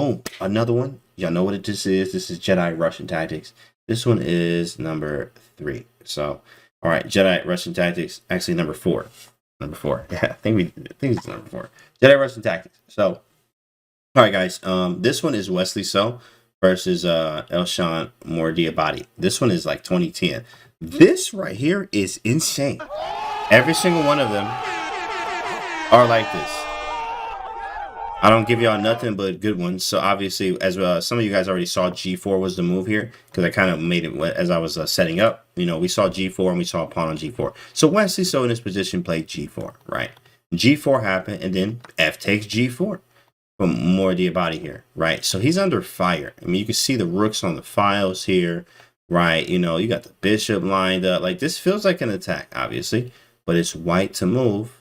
boom, another one. Y'all know what this is. This is Jedi Russian Tactics. This one is number 3. So, all right, Jedi Russian Tactics. Actually, number 4. Number 4. Yeah, I think it's number 4. Jedi Russian Tactics. So, all right, guys. This one is Wesley So versus Elshan Mordiabadi. This one is like 2010. This right here is insane. Every single one of them are like this. I don't give y'all nothing but good ones. So obviously, as some of you guys already saw, G4 was the move here because I kind of made it as I was setting up. You know, we saw G4 and we saw a pawn on G4. So Wesley So in this position played G4, right? G4 happened and then F takes G4 from Mordiabadi here, right? So he's under fire. I mean, you can see the rooks on the files here, right? You know, you got the bishop lined up. Like this feels like an attack, obviously, but it's white to move.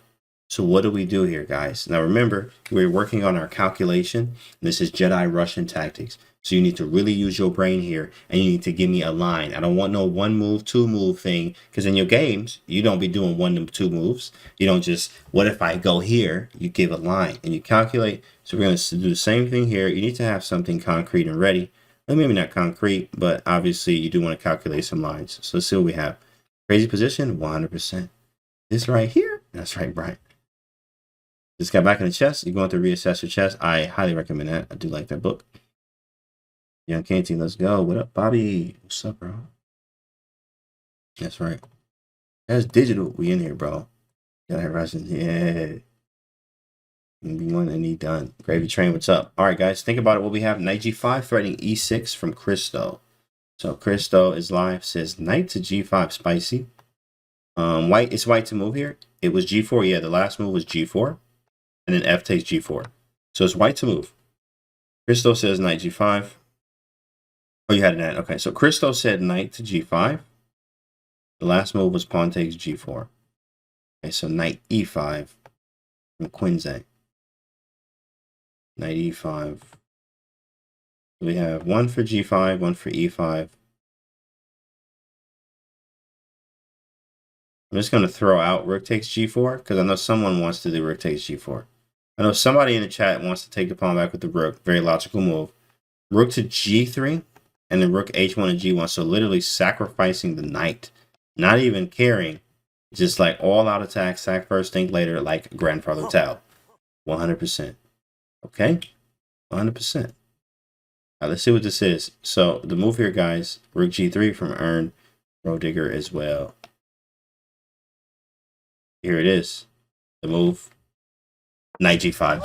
So what do we do here, guys? Now, remember, we're working on our calculation. This is Jedi Russian Tactics. So you need to really use your brain here, and you need to give me a line. I don't want no 1 move, 2 move thing, because in your games, you don't be doing 1 to 2 moves. You don't just, what if I go here? You give a line, and you calculate. So we're going to do the same thing here. You need to have something concrete and ready. Well, maybe not concrete, but obviously you do want to calculate some lines. So let's see what we have. Crazy position, 100%. This right here, that's right, Brian. Just got back in the chess. You're going to reassess your chess. I highly recommend that. I do like that book. Young Canty, let's go. What up, Bobby? What's up, bro? That's right. That's digital. We in here, bro. Gotta have Russian. Yeah. B1 and E done. Gravy train, what's up? All right, guys. Think about it. What we have, knight G5 threatening E6 from Christo. So Christo is live. Says knight to G5, spicy. White. It's white to move here. It was G4. Yeah, the last move was G4. And then F takes G4. So it's white to move. Christo says knight G5. Oh, you had an ad. Okay, so Christo said knight to G5. The last move was pawn takes G4. Okay, so knight E5 from Quinze. Knight E5. We have 1 for G5, 1 for E5. I'm just going to throw out rook takes G4 because I know someone wants to do rook takes G4. I know somebody in the chat wants to take the pawn back with the rook. Very logical move. Rook to G3 and then rook H1 and G1. So literally sacrificing the knight. Not even caring. Just like all out attack, sack first, think later, like grandfather Tao. 100%. Okay? 100%. All right, let's see what this is. So the move here, guys, rook G3 from Earn, Road Digger as well. Here it is. The move. Knight G5.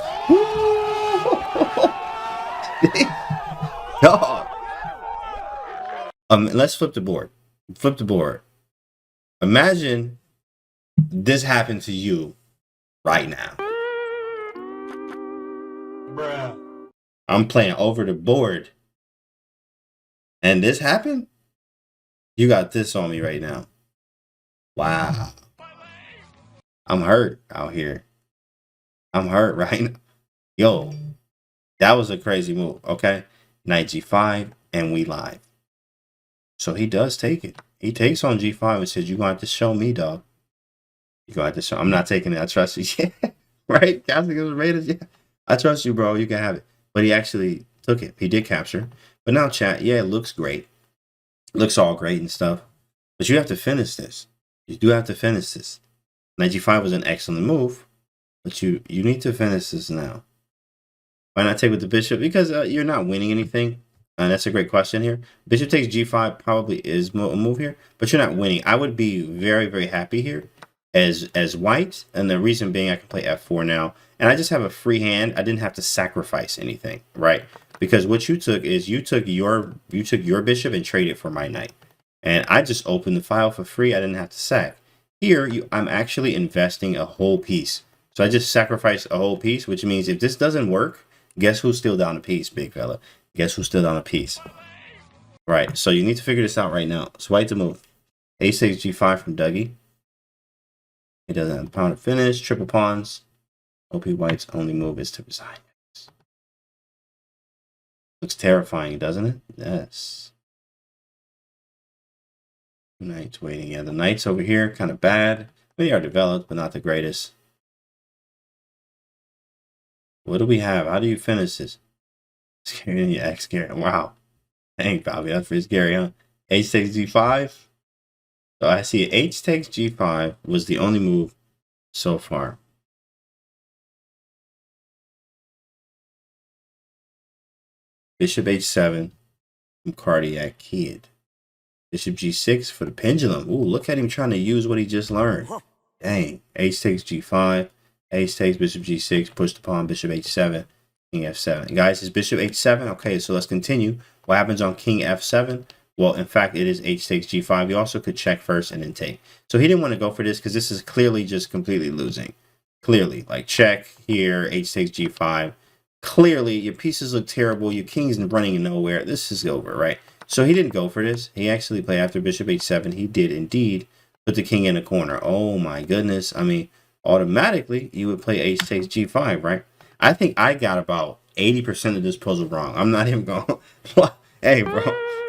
Dog. Let's flip the board. Flip the board. Imagine this happened to you right now. Bruh. I'm playing over the board. And this happened? You got this on me right now. Wow. I'm hurt out here. I'm hurt right now. Yo, that was a crazy move, okay? Knight G5, and we live. So he does take it. He takes on G5 and says, you're going to have to show me, dog. You're going to have to show. I'm not taking it. I trust you. Yeah, right? Catholic Raiders, yeah. I trust you, bro. You can have it. But he actually took it. He did capture. But now, chat, yeah, it looks great. It looks all great and stuff. But you have to finish this. You do have to finish this. Knight G5 was an excellent move, but you need to finish this now. Why not take with the bishop? Because you're not winning anything. And that's a great question here. Bishop takes G5 probably is a move here, but you're not winning. I would be very, very happy here as white. And the reason being I can play F4 now. And I just have a free hand. I didn't have to sacrifice anything, right? Because what you took is you took your bishop and traded it for my knight. And I just opened the file for free. I didn't have to sack. Here, I'm actually investing a whole piece. So I just sacrificed a whole piece, which means if this doesn't work, guess who's still down a piece, big fella? Guess who's still down a piece? Right, so you need to figure this out right now. So white to move. A6, G5 from Dougie. He doesn't have the pawn to finish. Triple pawns. OP White's only move is to resign. Looks terrifying, doesn't it? Yes. Knights waiting. Yeah, the knights over here kind of bad. They are developed, but not the greatest. What do we have? How do you finish this? Scary than your ex scary. Wow. Dang, Bobby, that's pretty scary, huh? H takes G5. So I see H takes G5 was the only move so far. Bishop H7 from Cardiac Kid. Bishop G6 for the pendulum. Ooh, look at him trying to use what he just learned. Dang. H takes G5. H takes Bishop G6. Push the pawn. Bishop H7. King F7. Guys, it's Bishop H7. Okay, so let's continue. What happens on King F7? Well, in fact, it is H takes G5. You also could check first and then take. So he didn't want to go for this because this is clearly just completely losing. Clearly, like check here, H takes G5. Clearly, your pieces look terrible. Your king's running nowhere. This is over, right? So he didn't go for this. He actually played after Bishop H7. He did indeed put the king in a corner. Oh my goodness. I mean, automatically, you would play H takes G5, right? I think I got about 80% of this puzzle wrong. I'm not even going to... Hey, bro.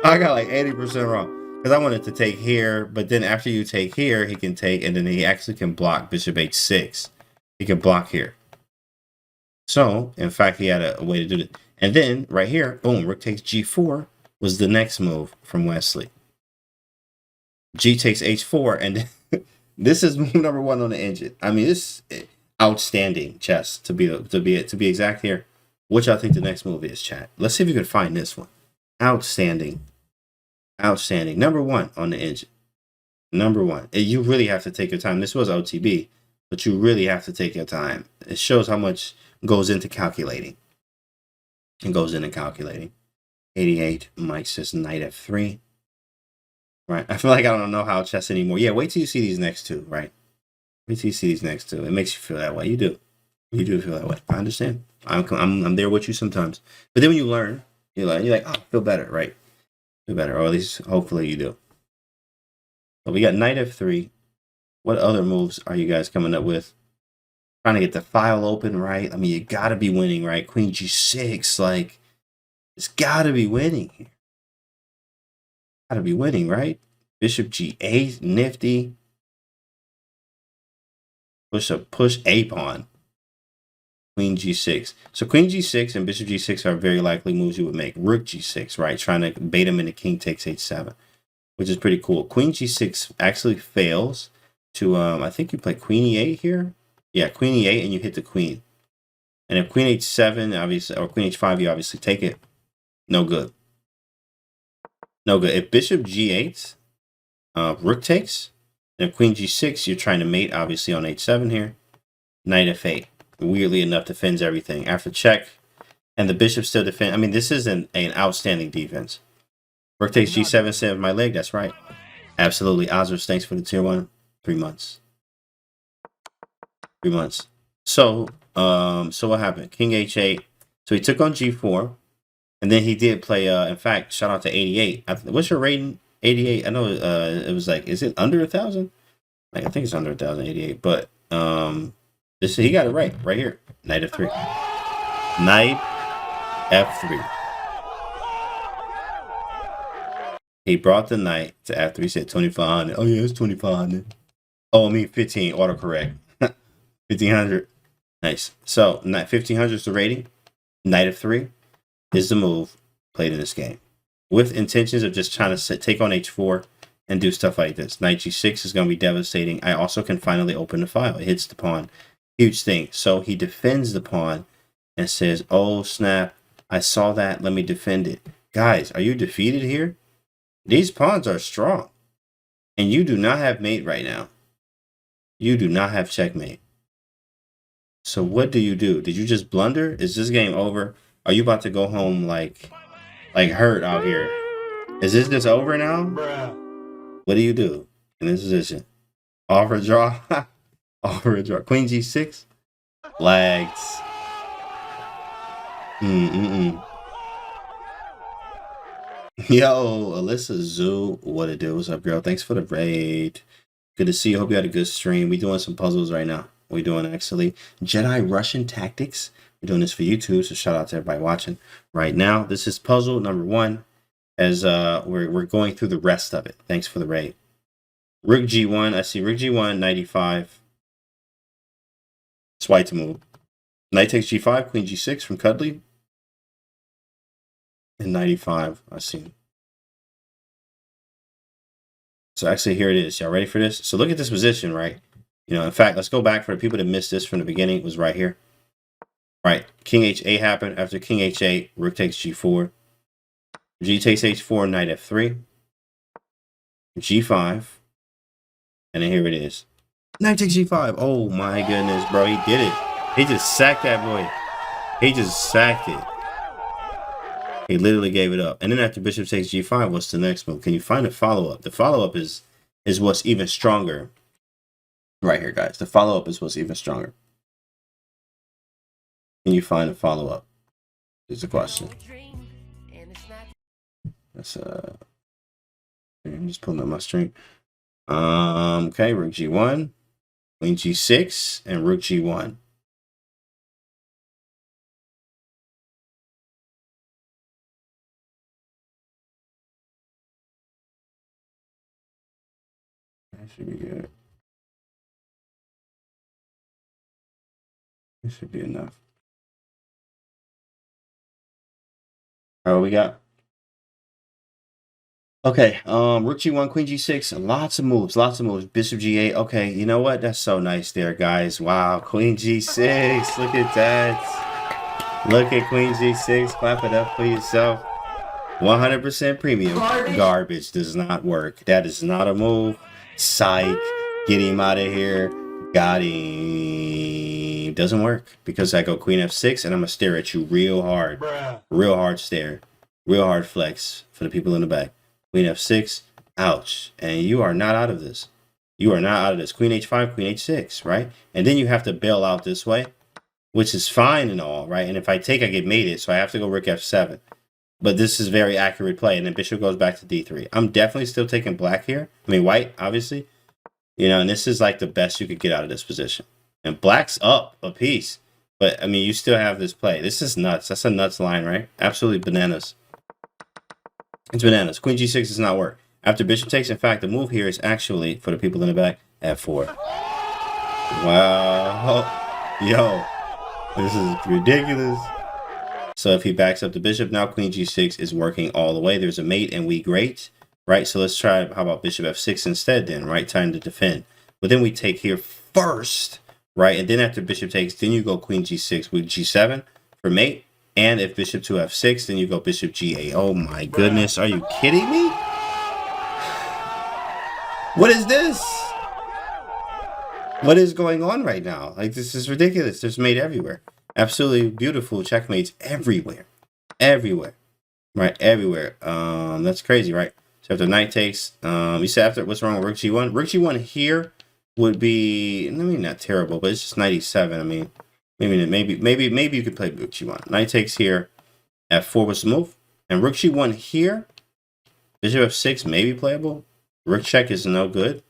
I got like 80% wrong. Because I wanted to take here, but then after you take here, he can take, and then he actually can block Bishop H6. He can block here. So, in fact, he had a way to do it. And then, right here, boom, Rook takes G4 was the next move from Wesley. G takes H4, and this is move number 1 on the engine. I mean, this is outstanding chess, to be exact here. Which I think the next move is, chat. Let's see if you can find this one. Outstanding. Outstanding. Number 1 on the engine. Number 1. You really have to take your time. This was OTB, but you really have to take your time. It shows how much goes into calculating. It goes into calculating. 88. Mike says knight F3. Right. I feel like I don't know how chess anymore. Yeah, wait till you see these next two, right? Wait till you see these next two. It makes you feel that way. You do. You do feel that way. I understand. I'm there with you sometimes. But then when you learn, you're like, oh, I feel better, right? Feel better, or at least hopefully you do. But we got knight F3. What other moves are you guys coming up with? Trying to get the file open, right? I mean, you gotta be winning, right? Queen G6, like, it's gotta be winning here. Gotta be winning, right? Bishop G8, nifty. Push A pawn. Queen G6. So Queen G6 and Bishop G6 are very likely moves you would make. Rook G6, right? Trying to bait him into King takes H7, which is pretty cool. Queen G6 actually fails to, I think you play Queen E8 here. Yeah, Queen E8 and you hit the Queen. And if Queen H7, obviously, or Queen H5, you obviously take it. No good. No good. If Bishop G8, Rook takes, and if Queen G6, you're trying to mate, obviously, on H7 here. Knight F8. Weirdly enough, defends everything. After check, and the bishop still defend. I mean, this is an outstanding defense. Rook takes G7, save my leg. That's right. Absolutely. Ozers, thanks for the tier 1. 3 months. 3 months. So what happened? King H8. So he took on G4. And then he did play, in fact, shout out to 88. What's your rating? 88. I know it was like, is it under 1,000? Like, I think it's under 1,000, 88. But he got it right here. Knight F3. Knight F3. He brought the knight to F3. He said 2,500. Oh, yeah, it's 2,500. Oh, I mean 15. Autocorrect. 1,500. Nice. So, 1,500 is the rating. Knight F3 is the move played in this game, with intentions of just trying to take on H4 and do stuff like this. Knight G6 is going to be devastating. I also can finally open the file. It hits the pawn. Huge thing. So he defends the pawn and says, oh, snap. I saw that. Let me defend it. Guys, are you defeated here? These pawns are strong. And you do not have mate right now. You do not have checkmate. So what do you do? Did you just blunder? Is this game over? Are you about to go home like hurt out here? Is this just over now? What do you do in this position? Offer a draw? Offer a draw. Queen G6? Flags. Yo, Alyssa Zoo. What it do? What's up, girl? Thanks for the raid. Good to see you. Hope you had a good stream. We doing some puzzles right now. We doing actually Jedi Russian tactics. We're doing this for YouTube, so shout out to everybody watching right now. This is puzzle number 1, as we're going through the rest of it. Thanks for the raid. Rook G1. I see Rook G1, 95. It's white to move. Knight takes G5, Queen G6 from Cuddly. in 95. I see. So actually, here it is. Y'all ready for this? So look at this position, right? You know, in fact, let's go back for the people that missed this from the beginning. It was right here. Right, King H8 happened. After King H8, Rook takes G4. G takes H4, Knight F3. G5. And then here it is. Knight takes G5. Oh my goodness, bro. He did it. He just sacked that boy. He just sacked it. He literally gave it up. And then after Bishop takes G5, what's the next move? Can you find a follow-up? The follow-up is what's even stronger. Right here, guys. The follow-up is what's even stronger. Can you find a follow-up? Is the question. That's I'm just pulling up my string. Okay, Rook G1, Queen G6, and Rook G1. That should be good. This should be enough. All right, what we got? Okay, Rook G1, Queen G6, lots of moves. Bishop G8. Okay, you know what? That's so nice there, guys. Wow, Queen G6. Look at that. Look at Queen G6. Clap it up for yourself. 100% premium. Garbage does not work. That is not a move. Psych. Get him out of here. Got him. Doesn't work because I go Queen F6 and I'm going to stare at you real hard. Real hard stare. Real hard flex for the people in the back. Queen F6, ouch. And you are not out of this. You are not out of this. Queen H5, Queen H6, right? And then you have to bail out this way, which is fine and all, right? And if I take, I get mated, so I have to go Rook F7. But this is very accurate play, and then Bishop goes back to D3. I'm definitely still taking black here. I mean, white, obviously. You know, and this is like the best you could get out of this position. And black's up a piece. But, I mean, you still have this play. This is nuts. That's a nuts line, right? Absolutely bananas. It's bananas. Queen G6 does not work. After Bishop takes, in fact, the move here is actually, for the people in the back, F4. Wow. Yo, this is ridiculous. So if he backs up the Bishop, now Queen G6 is working all the way. There's a mate and we great, right? So let's try, how about Bishop F6 instead then, right? Time to defend. But then we take here first, right? And then after Bishop takes, then you go Queen G6 with G7 for mate. And if Bishop to F6, then you go Bishop G8. Oh my goodness, are you kidding me? What is this? What is going on right now? Like, this is ridiculous. There's mate everywhere. Absolutely beautiful checkmates everywhere. Everywhere. Right, everywhere. That's crazy, right? So after knight takes, you said after, what's wrong with Rook G1? Rook G1 here would be, I mean, not terrible, but it's just 97. I mean, maybe you could play Rook G1. Knight takes here. F4 was the move. And Rook G1 here. Bishop F6 maybe playable. Rook check is no good.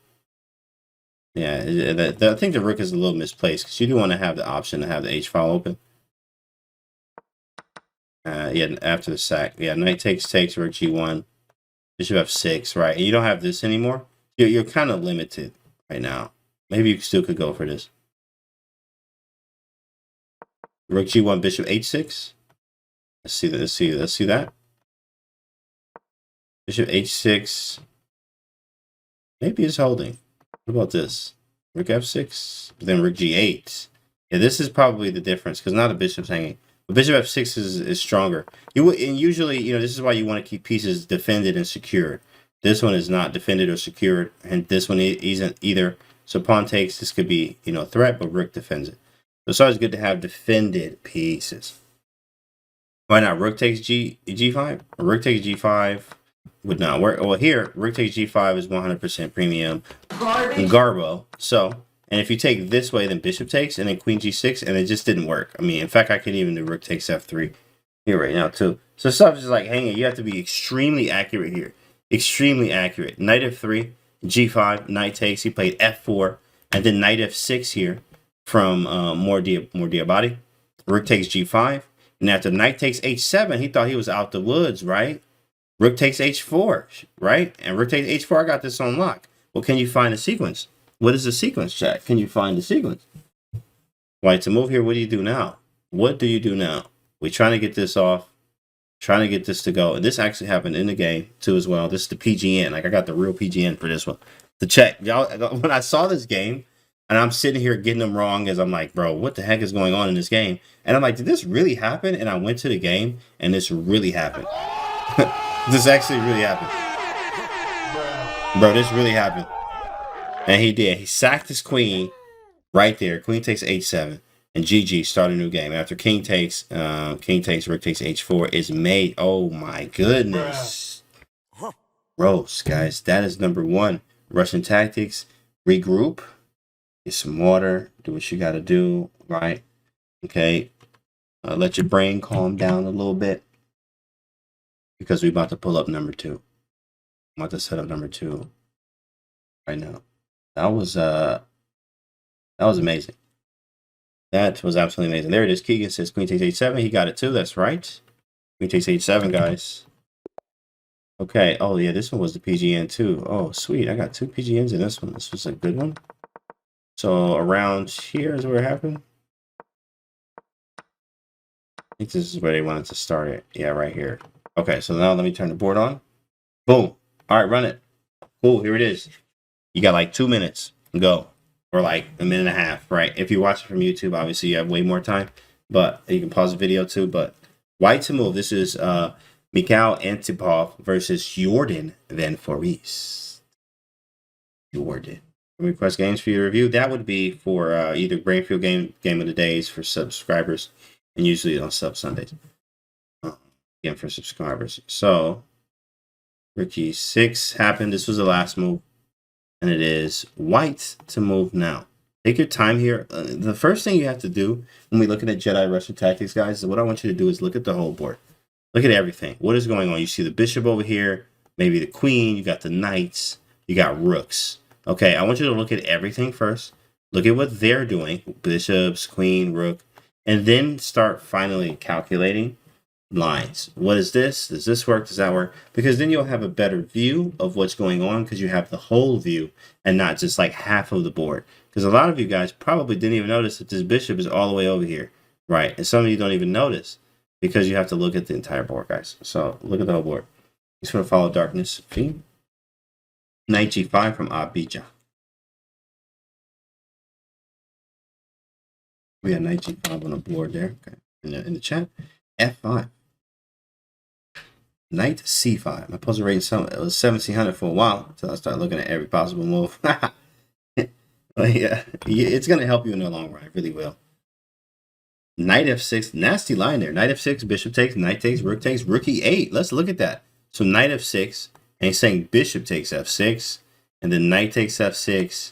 Yeah, I think the rook is a little misplaced because you do want to have the option to have the H file open. Yeah, after the sack. Yeah, knight takes, Rook G1. Bishop F6, right? And you don't have this anymore. You're kind of limited right now. Maybe you still could go for this. Rook G1, Bishop H6. Let's see that. Let's see that. Bishop H6. Maybe it's holding. What about this? Rook F6, then Rook G8. Yeah, this is probably the difference because now the bishop's hanging. But Bishop F6 is stronger. And usually, you know, this is why you want to keep pieces defended and secured. This one is not defended or secured, and this one isn't either. So pawn takes, this could be, you know, a threat, but Rook defends it. So it's always good to have defended pieces. Why not? Rook takes G5? Rook takes G5 would not work. Well, here, Rook takes G5 is 100% premium. Garbo. So, and if you take this way, then Bishop takes, and then Queen G6, and it just didn't work. I mean, in fact, I could even do Rook takes F3 here right now, too. So stuff is like hanging. You have to be extremely accurate here. Extremely accurate. Knight F3, G5, knight takes. He played F4, and then Knight F6 here from more Diabati. Rook takes G5. And after Knight takes H7, he thought he was out the woods, right? Rook takes H4, right? And Rook takes H4, I got this on lock. Well, can you find the sequence? What is the sequence, chat? Can you find the sequence? White to move here, what do you do now? What do you do now? We're trying to get this off. Trying to get this to go. And this actually happened in the game too as well. This is the PGN. Like I got the real PGN for this one. To check. Y'all, when I saw this game and I'm sitting here getting them wrong as I'm like, bro, what the heck is going on in this game? And I'm like, did this really happen? And I went to the game and this really happened. This actually really happened. Bro, this really happened. And he did. He sacked his queen right there. Queen takes h7. And GG, start a new game. After king takes, rook takes h4 is made. Oh my goodness. Roast, guys. That is number 1. Russian tactics. Regroup. Get some water. Do what you got to do. Right. Okay. Let your brain calm down a little bit. Because we're about to pull up number 2. I'm about to set up number 2 right now. That was amazing. That was absolutely amazing. There it is. Keegan says queen takes h7. He got it too. That's right. Queen takes h7, guys. Okay. Oh, yeah. This one was the PGN too. Oh, sweet. I got 2 PGNs in this one. This was a good one. So around here is where it happened. I think this is where they wanted to start it. Yeah, right here. Okay. So now let me turn the board on. Boom. All right. Run it. Cool. Here it is. You got like 2 minutes. Go. Or like a minute and a half, right? If you watch it from YouTube, obviously you have way more time, but you can pause the video too. But white to move. This is Mikhail Antipov versus Jordan Van Foreest. Jordan. Request games for your review. That would be for either Brainfield game of the days for subscribers, and usually on sub Sundays. Again for subscribers. So rook e6 happened. This was the last move. And it is white to move now. Take your time here. The first thing you have to do when we're looking at Jedi Russian tactics, guys, is what I want you to do is look at the whole board. Look at everything. What is going on? You see the bishop over here, maybe the queen, you got the knights, you got rooks. Okay, I want you to look at everything first. Look at what they're doing. Bishops, queen, rook. And then start finally calculating lines. What is this? Does this work? Does that work? Because then you'll have a better view of what's going on because you have the whole view and not just like half of the board. Because a lot of you guys probably didn't even notice that this bishop is all the way over here, right? And some of you don't even notice because you have to look at the entire board, guys. So look at the whole board. Just want to follow darkness. Knight g5 from Abija. We got knight g5 on the board there. Okay. In the chat. f5. Knight c5. My puzzle rating it was 1700 for a while until I started looking at every possible move. But yeah, it's gonna help you in the long run. It really will. Knight f6, nasty line there. Knight f6, bishop takes, knight takes, rook e8. Let's look at that. So knight f6, and he's saying bishop takes f6, and then knight takes f6,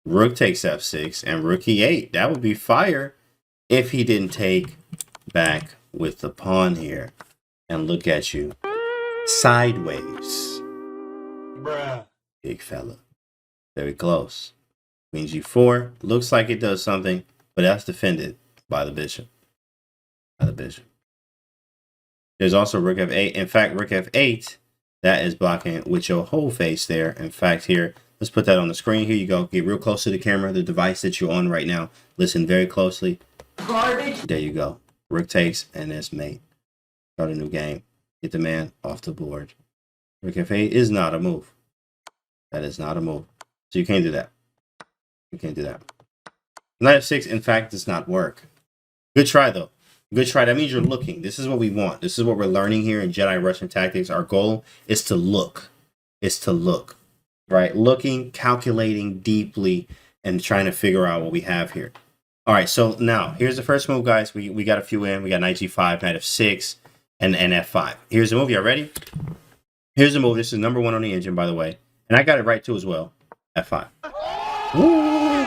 rook takes f6, and rook e8. That would be fire if he didn't take back with the pawn here. And look at you. Sideways. Bruh. Big fella. Very close. Queen g4. Looks like it does something, but that's defended by the bishop. There's also rook f8. In fact, rook f8, that is blocking with your whole face there. In fact, here, let's put that on the screen. Here you go. Get real close to the camera, the device that you're on right now. Listen very closely. Garbage. There you go. Rook takes, and it's mate. Start a new game. Get the man off the board. Rook f8 is not a move. That is not a move. So you can't do that. You can't do that. Knight f6, in fact, does not work. Good try, though. Good try. That means you're looking. This is what we want. This is what we're learning here in Jedi Russian tactics. Our goal is to look. It's to look. Right? Looking, calculating deeply, and trying to figure out what we have here. All right, so now, here's the first move, guys. We got a few in. We got knight g5, knight f6, and f5. Here's the move. Y'all ready? Here's the move. This is number 1 on the engine, by the way. And I got it right, too, as well. f5. Woo!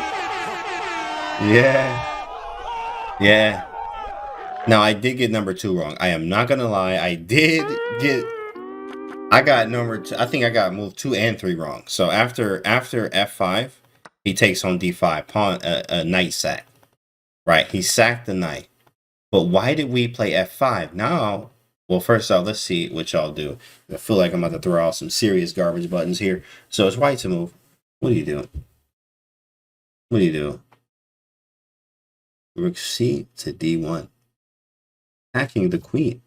Yeah. Yeah. Now, I did get number 2 wrong. I am not going to lie. I got number 2. I think I got move 2 and 3 wrong. So after f5, he takes on d5, pawn, knight sack. Right, he sacked the knight. But why did we play f5? Now, well, first off, let's see what y'all do. I feel like I'm about to throw out some serious garbage buttons here. So it's white to move. What are you doing? What do you do? Rook c to d1. Attacking the queen.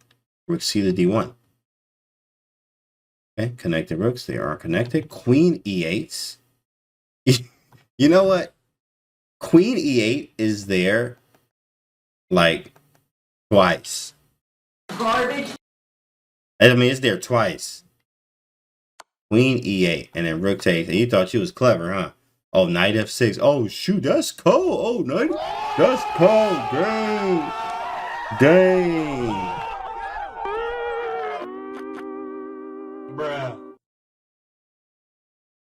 Rook C to D1. Okay, connected rooks. They are connected. Queen E8. You know what? Queen E8 is there like twice. Garbage. I mean, it's there twice. Queen E8 and then rook takes. And you thought you was clever, huh? Oh, knight F6. Oh, shoot, that's cold. Oh, knight. That's cold. Dang. Dang. Bruh.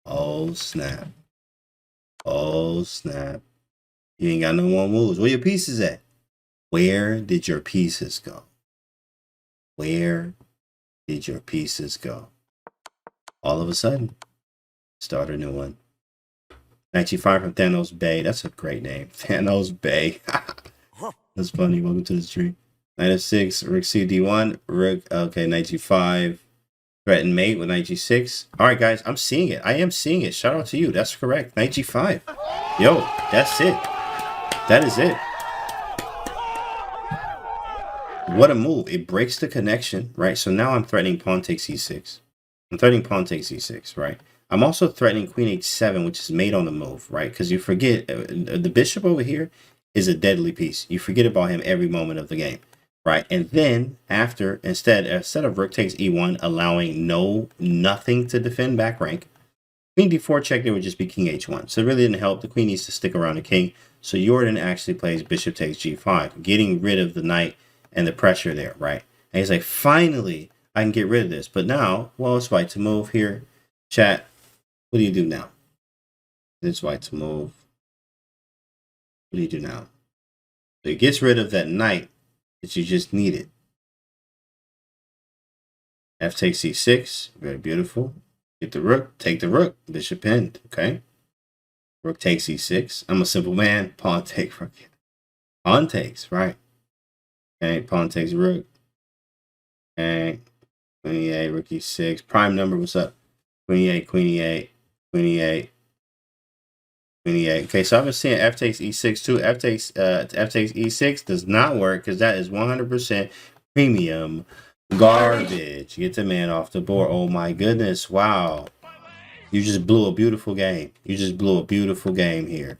Oh, snap. Oh, snap. You ain't got no more moves. Where your pieces at? Where did your pieces go? Where did your pieces go? All of a sudden, start a new one. 95 from Thanos Bay. That's a great name. Thanos Bay. That's funny. Welcome to the stream. Knight F6, Rook C D1, Rook, okay, Knight G5. Threaten mate with Knight G6. All right, guys, I'm seeing it. I am seeing it. Shout out to you. That's correct. Knight G5. Yo, that's it. That is it. What a move. It breaks the connection, right? So now I'm threatening pawn takes E6. I'm threatening pawn takes E6, right? I'm also threatening queen H7, which is mate on the move, right? Because you forget, the bishop over here is a deadly piece. You forget about him every moment of the game, right? And then after, instead of rook takes E1, allowing nothing to defend back rank, queen D4 check, there would just be king H1. So it really didn't help. The queen needs to stick around the king. So Jordan actually plays bishop takes G5, getting rid of the knight and the pressure there, right? And he's like, finally, I can get rid of this. But now, well, it's white to move here. Chat, what do you do now? It's white to move. What do you do now? So it gets rid of that knight that you just needed. F takes C6, very beautiful. Get the rook, take the rook, bishop end, okay? Rook takes E6. I'm a simple man. Pawn take rook. Pawn takes, right? Okay, pawn takes rook. Okay, queen E8, rook E6. Prime number, what's up? Queen E8, queen E8, queen E8, queen E8. Okay, so I've been seeing F takes E6 too. F takes E6 does not work because that is 100% premium garbage. Get the man off the board. Oh my goodness! Wow, you just blew a beautiful game. You just blew a beautiful game here.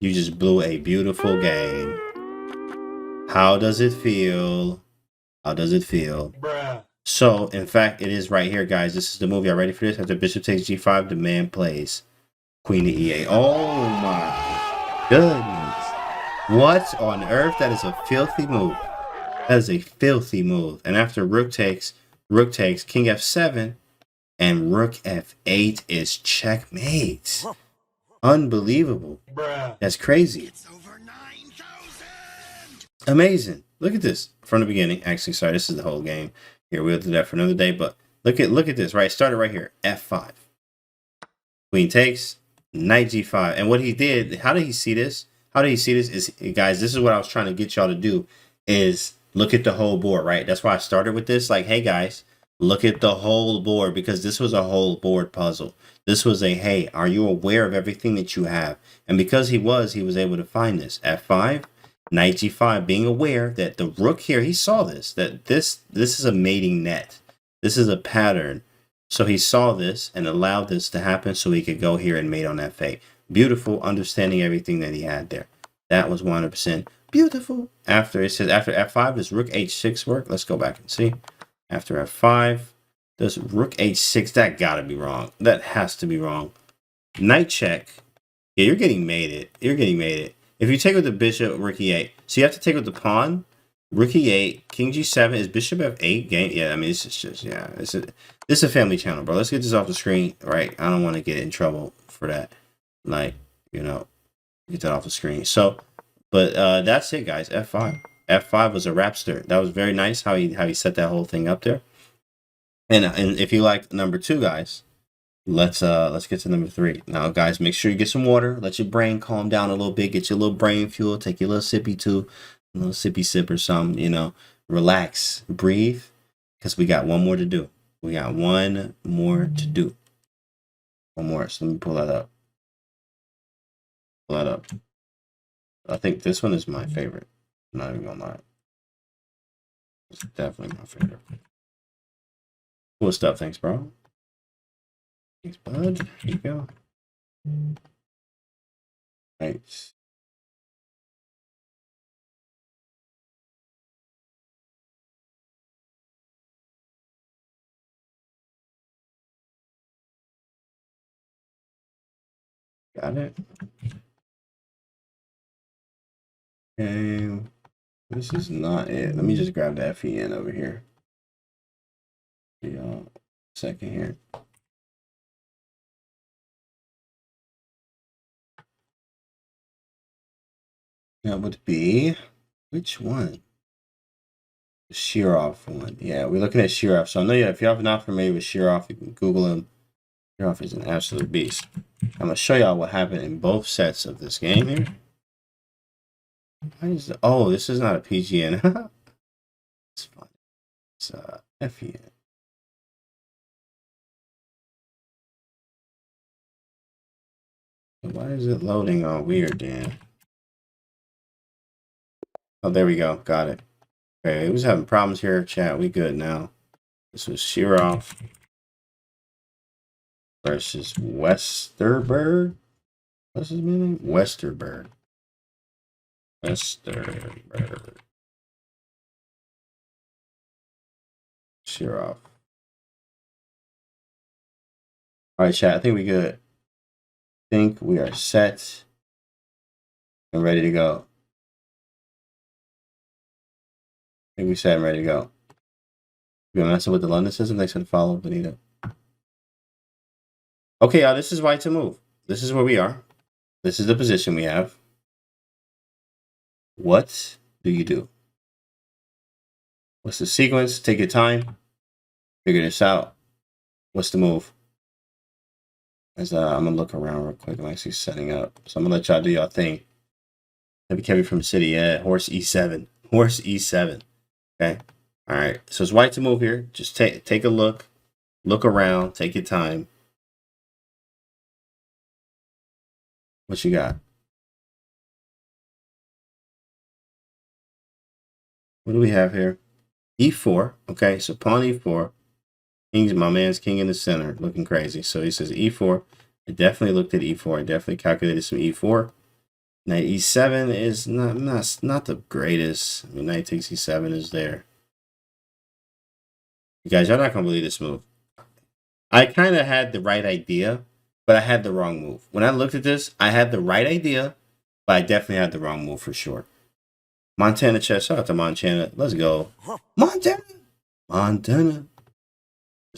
You just blew a beautiful game. How does it feel? How does it feel? Bruh. So, in fact, it is right here, guys. This is the move. Y'all ready for this? After bishop takes G5, the man plays queen to E8. Oh my goodness. What on earth? That is a filthy move. That is a filthy move. And after rook takes king F7, and rook F8 is checkmate. Unbelievable. Bruh. That's crazy. It's over 9,000. Amazing. Look at this from the beginning. Actually, sorry, this is the whole game. Here, we'll do that for another day. But look at this, right? Started right here. F5. Queen takes, knight G5. And what he did, how did he see this? How did he see this? Is, guys, this is what I was trying to get y'all to do, is look at the whole board, right? That's why I started with this. Like, hey, guys, look at the whole board, because this was a whole board puzzle. This was a, hey, are you aware of everything that you have? And because he was able to find this. F5. Knight G5, being aware that the rook here, he saw this, that this is a mating net. This is a pattern. So he saw this and allowed this to happen so he could go here and mate on F8. Beautiful, understanding everything that he had there. That was 100% beautiful. After it says, after F5, does rook H6 work? Let's go back and see. After F5, does rook H6, that gotta be wrong. That has to be wrong. Knight check. Yeah, you're getting mated. You're getting mated. If you take with the bishop, rook E8. So you have to take with the pawn, rook E8, king G7. Is bishop F8 game? Yeah, I mean, it's just, yeah. This is a family channel, bro. Let's get this off the screen, right? I don't want to get in trouble for that. Like, you know, get that off the screen. So, but that's it, guys. F5. F5 was a rapster. That was very nice how he set that whole thing up there. And if you like number 2, guys, let's get to number 3. Now, guys, make sure you get some water. Let your brain calm down a little bit. Get your little brain fuel. Take your little sippy too, a little sippy sip or something. You know, relax, breathe, because we got one more to do. We got one more to do. One more. So let me pull that up. Pull that up. I think this one is my favorite. I'm not even gonna lie. It's definitely my favorite. Cool stuff. Thanks, bro. Thanks, bud. Here you go. Nice. Got it. Okay. This is not it. Let me just grab the FEN over here. Second here. That would be which one? The Shearoff one. Yeah, we're looking at Shearoff. So I know if you're not familiar with Shearoff, you can Google him. Shearoff is an absolute beast. I'm gonna show y'all what happened in both sets of this game here. Oh, this is not a PGN. It's fun. It's FEN. Why is it loading all weird, Dan? Oh, there we go. Got it. Okay, we was having problems here, chat. We good now. This was Shearoff versus Westerberg. What's his name? Westerberg. Westerberg. Shearoff. All right, chat. I think we good. I think we are set and ready to go. I think we set and ready to go. We're messing with the London system. Thanks for the follow, Benito. Okay, y'all. This is why to move. This is where we are. This is the position we have. What do you do? What's the sequence? Take your time. Figure this out. What's the move? As I'm gonna look around real quick. I'm actually setting up, so I'm gonna let y'all do y'all thing. Heavy Kevin from City, yeah. Horse E7. Horse E7. Okay. All right. So it's white to move here. Just take a look. Look around. Take your time. What you got? What do we have here? E4. Okay. So pawn E4. My man's king in the center, looking crazy. So he says E4. I definitely looked at E4. I definitely calculated some E4. Knight E7 is not the greatest. I mean, knight takes E7 is there. You guys, you're not gonna believe this move. I kind of had the right idea, but I had the wrong move. When I looked at this, I had the right idea, but I definitely had the wrong move for sure. Montana chess. Shout out to Montana. Let's go, Montana. Montana.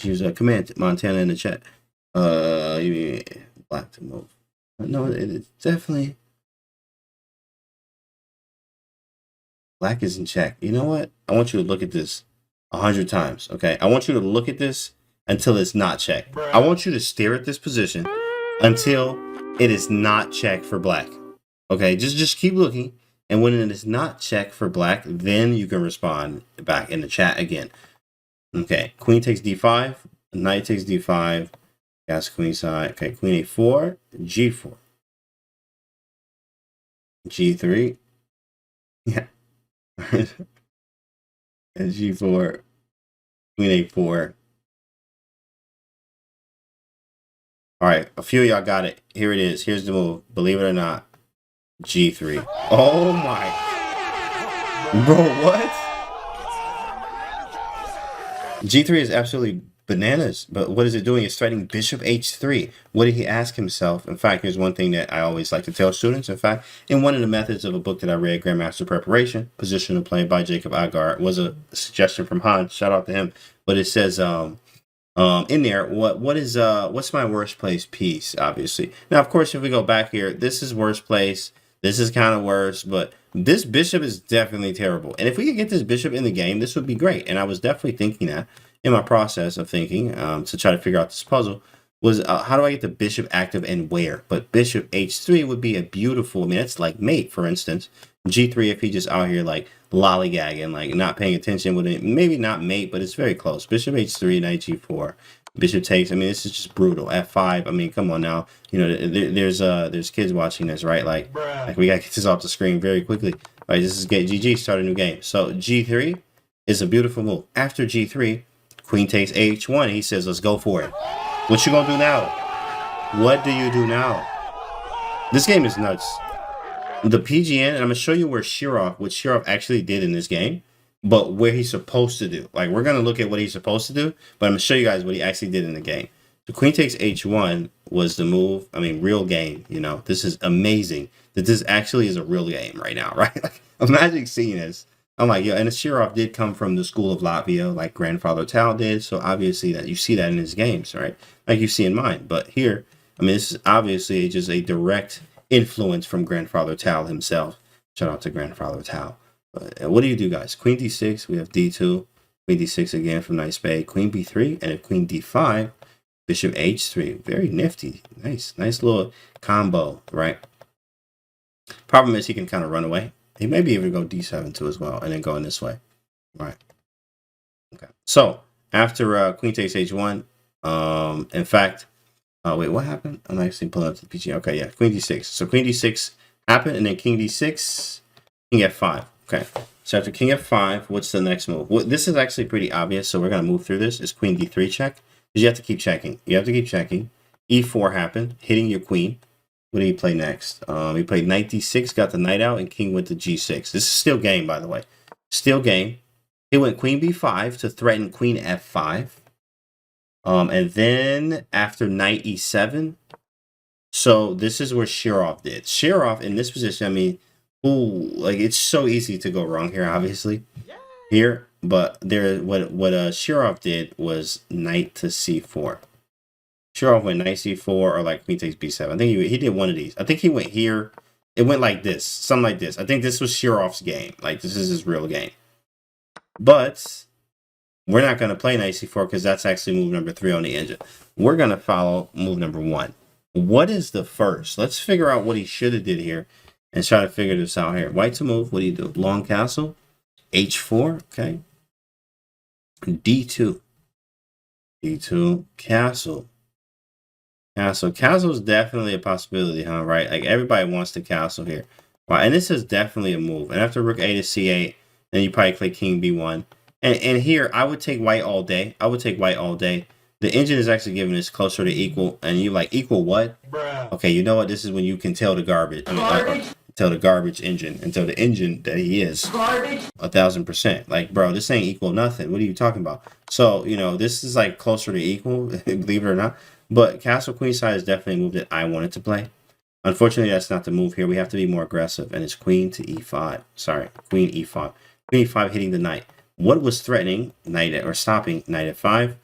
Use a command Montana in the chat. Black to move. No, it's definitely black is in check. You know what? I want you to look at this 100 times. Okay, I want you to look at this until it's not checked. I want you to stare at this position until it is not checked for black. Okay, just keep looking, and when it is not checked for black, then you can respond back in the chat again. Okay, queen takes d5, knight takes d5, gas queen side. Okay, queen a4, g4, g3, yeah, and g4, queen a4. All right, a few of y'all got it. Here it is. Here's the move. Believe it or not, g3. Oh my, bro, what? G3 is absolutely bananas, but what is it doing? It's threatening bishop h3. What did he ask himself? In fact, here's one thing that I always like to tell students. In fact, in one of the methods of a book that I read, Grandmaster Preparation, Positional Play by Jacob Agar, was a suggestion from Hans. Shout out to him. But it says in there, what's my worst place piece? Obviously. Now, of course, if we go back here, this is worst place. This is kind of worse, but this bishop is definitely terrible. And if we could get this bishop in the game, this would be great. And I was definitely thinking that in my process of thinking to try to figure out this puzzle was how do I get the bishop active and where? But bishop h3 would be a beautiful, I mean, that's like mate, for instance. G3, if he just out here like lollygagging, like not paying attention with it, maybe not mate, but it's very close. Bishop h3, knight g4. Bishop takes. I mean, this is just brutal. F5. I mean, come on now. You know, there's kids watching this, right? Like we gotta get this off the screen very quickly. Right, this is GG. Start a new game. So G3, is a beautiful move. After G3, queen takes H1. He says, let's go for it. What you gonna do now? What do you do now? This game is nuts. The PGN, and I'm gonna show you where what Shirov actually did in this game, but where he's supposed to do. Like, we're gonna look at what he's supposed to do, but I'm gonna show you guys what he actually did in the game. So queen takes H1 was the move. I mean, real game. You know, this is amazing that this actually is a real game right now, right? Like, imagine seeing this. I'm like, yeah, and Shirov did come from the school of Latvia, like grandfather Tal did. So obviously that you see that in his games, right? Like you see in mine. But here, I mean, this is obviously just a direct influence from grandfather Tal himself. Shout out to grandfather Tal. But what do you do, guys? Queen D6, we have D2. Queen D6 again from knight spade. Queen B3, and if queen D5, bishop H3. Very nifty. Nice little combo, right? Problem is he can kind of run away. He may be able to go D7 too as well, and then go in this way. Right. Okay. So after queen takes H1, in fact, wait, what happened? I'm actually pulling up the PG. Okay, yeah, queen D6. So queen D6 happened, and then king D6, king F5. Okay. So after king F5, what's the next move? Well, this is actually pretty obvious, so we're gonna move through this. Is queen D3 check? Because you have to keep checking. You have to keep checking. E4 happened, hitting your queen. What did he play next? He played knight D6, got the knight out, and king went to G6. This is still game, by the way. Still game. He went queen B5 to threaten queen F5. And then after knight E7, so this is where Shirov did. Shirov in this position, I mean, ooh, like it's so easy to go wrong here, obviously. Here, but there, what Shirov did was knight to C4. Shirov went knight C4 or like queen takes B7. I think he did one of these. I think he went here. It went like this, something like this. I think this was Shirov's game. Like this is his real game. But we're not going to play knight C4 because that's actually move number 3 on the engine. We're going to follow move number 1. What is the first? Let's figure out what he should have did here and try to figure this out here. White to move. What do you do? Long castle. H4. Okay. D2. D2. Castle. Castle is definitely a possibility, huh? Right? Like everybody wants the castle here. Wow, and this is definitely a move. And after rook A to C8, then you probably play king B1. And here, I would take white all day. I would take white all day. The engine is actually giving this closer to equal. And you like, equal what? Bruh. Okay, you know what? This is when you can tell the garbage. I mean, tell the garbage engine. And tell the engine that he is. Garbage. 1000%. Like, bro, this ain't equal nothing. What are you talking about? So, you know, this is like closer to equal, believe it or not. But castle queenside is definitely a move that I wanted to play. Unfortunately, that's not the move here. We have to be more aggressive. And it's queen to E5. Sorry, queen E5. Queen E5 hitting the knight. What was threatening knight or stopping knight F5?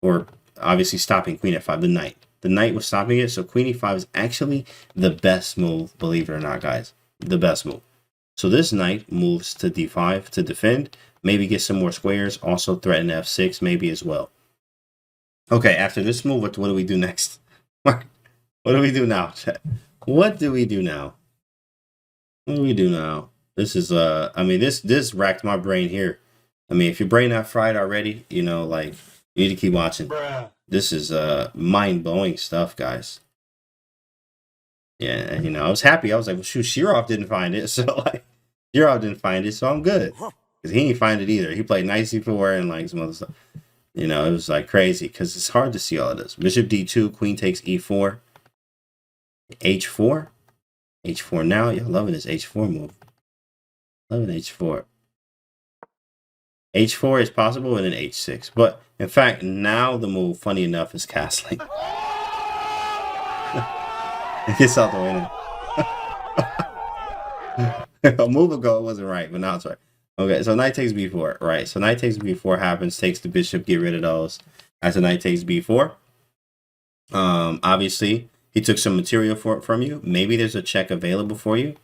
Or obviously stopping queen F5, the knight. The knight was stopping it. So queen E5 is actually the best move, believe it or not, guys. The best move. So this knight moves to D5 to defend. Maybe get some more squares. Also threaten F6 maybe as well. Okay, after this move, what do we do next? What do we do now, chat? What do we do now? What do we do now? This is I mean, this racked my brain here. I mean, if your brain not fried already, you know, like you need to keep watching. Bruh. This is mind-blowing stuff, guys. Yeah, you know, I was happy. I was like, well, shoot, Shirov didn't find it, so like Shirov didn't find it, so I'm good. Because he didn't find it either. He played knight C4 and like some other stuff. You know, it was like crazy because it's hard to see all of this. Bishop D2, queen takes E4. H4. H4 now. Y'all loving this H4 move. Loving H4. H4 is possible and then H6. But in fact, now the move, funny enough, is castling. It gets out the way now. A move ago it wasn't right, but now it's right. Okay, so knight takes b4, right? So knight takes b4 happens, takes the bishop, get rid of those. As a knight takes b4, obviously he took some material from you. Maybe there's a check available for you,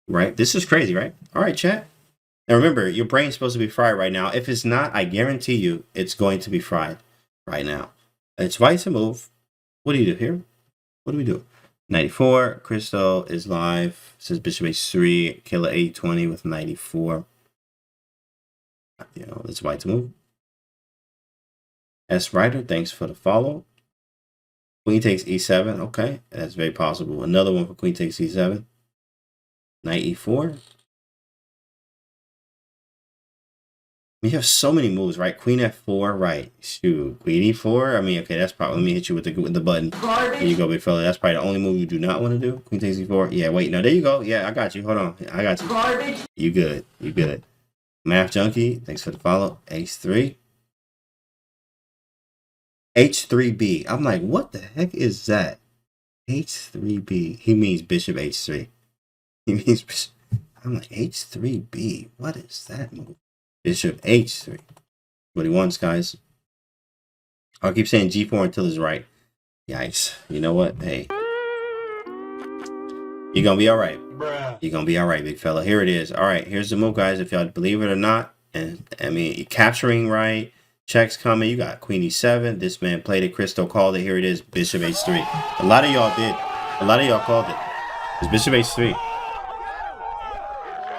right? This is crazy, right? All right, chat. And remember, your brain's supposed to be fried right now. If it's not, I guarantee you it's going to be fried right now. It's white to move. What do you do here? What do we do? 94. Crystal is live. Says bishop h3. Killer 820 with 94. You know, it's white to move. S Rider, thanks for the follow. Queen takes e7. Okay, that's very possible. Another one for queen takes e7. Knight e4. We have so many moves, right? Queen F4, right? Shoot, Queen E4. I mean, okay, that's probably. Let me hit you with the button. There you go, big fella. That's probably the only move you do not want to do. Queen takes E4. Yeah, wait, no, there you go. Yeah, I got you. Hold on, I got you. Garbage. You good? You good? Math junkie, thanks for the follow. H3. H3B. I'm like, what the heck is that? H3B. He means Bishop H3. He means Bishop. I'm like, H3B. What is that move? Bishop H3. What he wants, guys. I'll keep saying G4 until it's right. Yikes. You know what? Hey. You're going to be all right. You're going to be all right, big fella. Here it is. All right, here's the move, guys. If y'all believe it or not. And I mean, capturing right. Checks coming. You got Queen E7. This man played it. Crystal called it. Here it is. Bishop H3. A lot of y'all did. A lot of y'all called it. It's Bishop H3.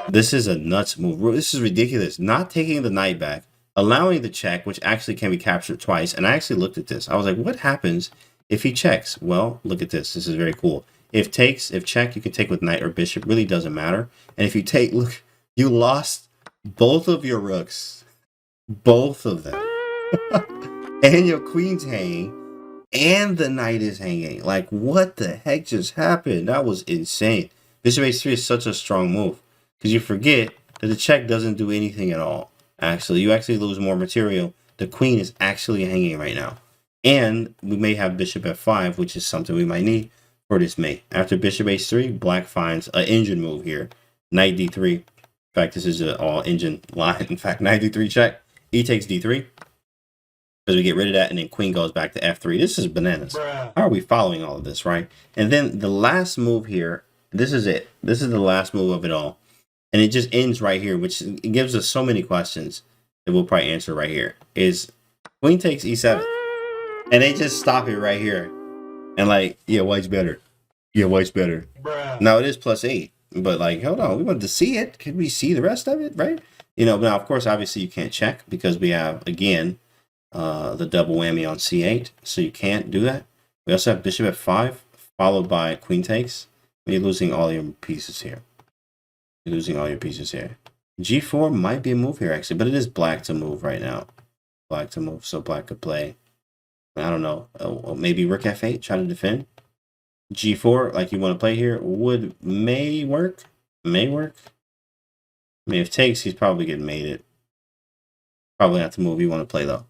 This is a nuts move. This is ridiculous. Not taking the knight back. Allowing the check, which actually can be captured twice. And I actually looked at this. I was like, what happens if he checks? Well, look at this. This is very cool. If check, you can take with knight or bishop. Really doesn't matter. And if you take, look, you lost both of your rooks. Both of them. And your queen's hanging. And the knight is hanging. Like, what the heck just happened? That was insane. Bishop H3 is such a strong move. Because you forget that the check doesn't do anything at all. Actually, you actually lose more material. The queen is actually hanging right now. And we may have Bishop F5, which is something we might need for this mate. After Bishop H3, Black finds an engine move here. Knight D3. In fact, this is an all engine line. In fact, Knight D3 check. E takes D3. Because we get rid of that, and then Queen goes back to F3. This is bananas. How are we following all of this, right? And then the last move here, this is it. This is the last move of it all. And it just ends right here, which it gives us so many questions that we'll probably answer right here. Is Queen takes E7. And they just stop it right here. And like, yeah, white's better. Yeah, white's better. Now it is +8. But like, hold on, we wanted to see it. Can we see the rest of it, right? You know, now of course, obviously you can't check because we have, again, the double whammy on C8. So you can't do that. We also have Bishop F5, followed by Queen takes. You're losing all your pieces here. You're losing all your pieces here. G4 might be a move here, actually, but it is black to move right now. Black to move, so black could play. I don't know. Maybe Rook F8, try to defend. G4, like you want to play here, may work. May work. I mean, if takes, he's probably getting mated. Probably not the move you want to play, though.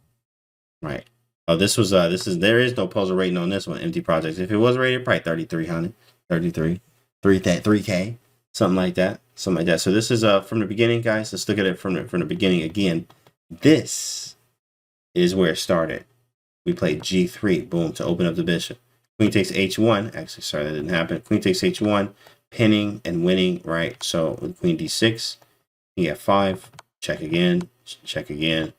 Right. Oh, there is no puzzle rating on this one, empty projects. If it was rated, probably 3,300, 33, 3K. Something like that. Something like that. So this is from the beginning, guys. Let's look at it from the beginning again. This is where it started. We played G3, boom, to open up the bishop. Queen takes H1. Actually, sorry, that didn't happen. Queen takes H1, pinning and winning, right? So with Queen D6, King F5, check again, check again.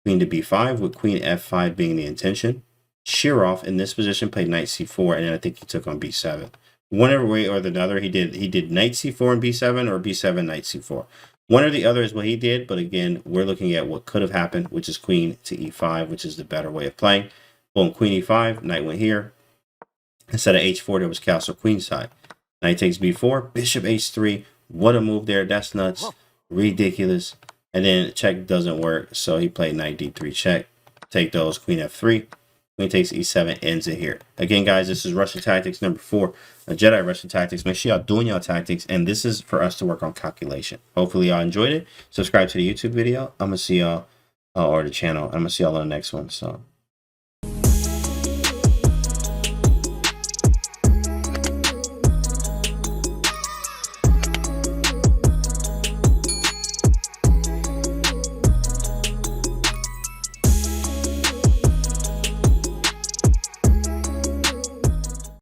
Queen to B5 with Queen F5 being the intention. Shirov in this position played Knight C4, and then I think he took on B7. One way or the other, he did Knight C4 and B7 or B7 Knight C4. One or the other is what he did, but again, we're looking at what could have happened, which is Queen to E5, which is the better way of playing. Boom, Queen E5, Knight went here. Instead of H4, there was castle Queen side. Knight takes B4, Bishop H3. What a move there! That's nuts, ridiculous. And then check doesn't work, so he played Knight D3 check. Take those, Queen F3. Queen takes E7, ends it here. Again, guys, this is Russian Tactics number 4. Jedi Russian Tactics. Make sure y'all doing y'all tactics. And this is for us to work on calculation. Hopefully y'all enjoyed it. Subscribe to the YouTube video. I'm going to see y'all, or the channel. I'm going to see y'all on the next one. So